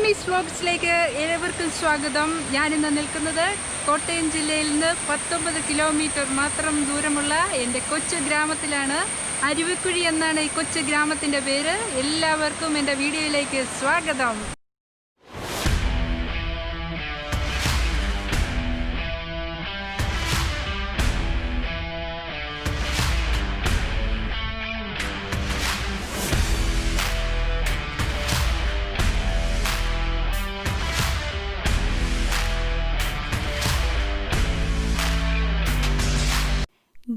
Families വ്ലോഗ്സിലേക്ക് ഏവർക്കും സ്വാഗതം. ഞാനിന്ന് നിൽക്കുന്നത് കോട്ടയം ജില്ലയിൽ നിന്ന് 19 കിലോമീറ്റർ മാത്രം ദൂരമുള്ള എൻ്റെ കൊച്ചു ഗ്രാമത്തിലാണ്. അരുവിക്കുഴി എന്നാണ് ഈ കൊച്ചു ഗ്രാമത്തിൻ്റെ പേര്. എല്ലാവർക്കും എൻ്റെ വീഡിയോയിലേക്ക് സ്വാഗതം.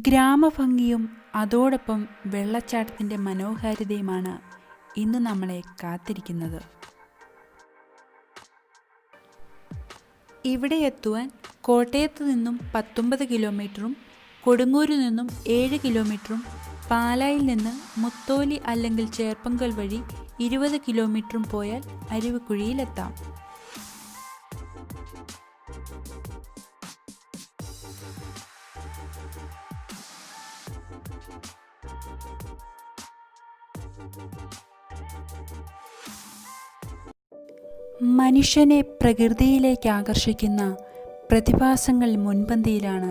ഗ്രാമഭംഗിയും അതോടൊപ്പം വെള്ളച്ചാട്ടത്തിൻ്റെ മനോഹാരിതയുമാണ് ഇന്ന് നമ്മളെ കാത്തിരിക്കുന്നത്. ഇവിടെ എത്തുവാൻ കോട്ടയത്ത് നിന്നും 19 കിലോമീറ്ററും കൊടുങ്ങൂരിൽ നിന്നും 7 കിലോമീറ്ററും പാലായിൽ നിന്ന് മുത്തോലി അല്ലെങ്കിൽ ചേർപ്പങ്കൽ വഴി 20 കിലോമീറ്ററും പോയാൽ അരുവിക്കുഴിയിലെത്താം. മനുഷ്യനെ പ്രകൃതിയിലേക്ക് ആകർഷിക്കുന്ന പ്രതിഭാസങ്ങൾ മുൻപന്തിയിലാണ്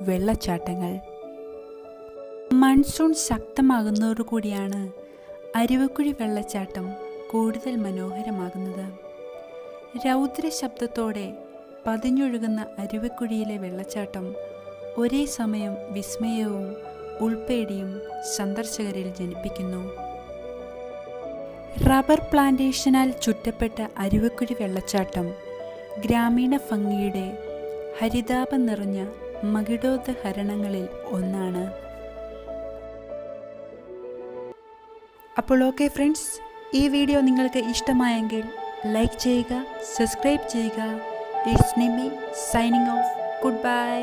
വെള്ളച്ചാട്ടങ്ങൾ. മൺസൂൺ ശക്തമാകുന്നതോടുകൂടിയാണ് അരുവിക്കുഴി വെള്ളച്ചാട്ടം കൂടുതൽ മനോഹരമാകുന്നത്. രൗദ്ര ശബ്ദത്തോടെ പതിഞ്ഞൊഴുകുന്ന അരുവിക്കുഴിയിലെ വെള്ളച്ചാട്ടം ഒരേ സമയം വിസ്മയവും ഉൾപ്പേടിയും സന്ദർശകരിൽ ജനിപ്പിക്കുന്നു. റബ്ബർ പ്ലാന്റേഷനാൽ ചുറ്റപ്പെട്ട അരുവിക്കുഴി വെള്ളച്ചാട്ടം ഗ്രാമീണ ഭംഗിയുടെ ഹരിതാപം നിറഞ്ഞ മകിടോദഹരണങ്ങളിൽ ഒന്നാണ്. അപ്പോൾ ഓക്കെ ഫ്രണ്ട്സ്, ഈ വീഡിയോ നിങ്ങൾക്ക് ഇഷ്ടമായെങ്കിൽ ലൈക്ക് ചെയ്യുക, സബ്സ്ക്രൈബ് ചെയ്യുക. It's Nimi signing off. Good bye.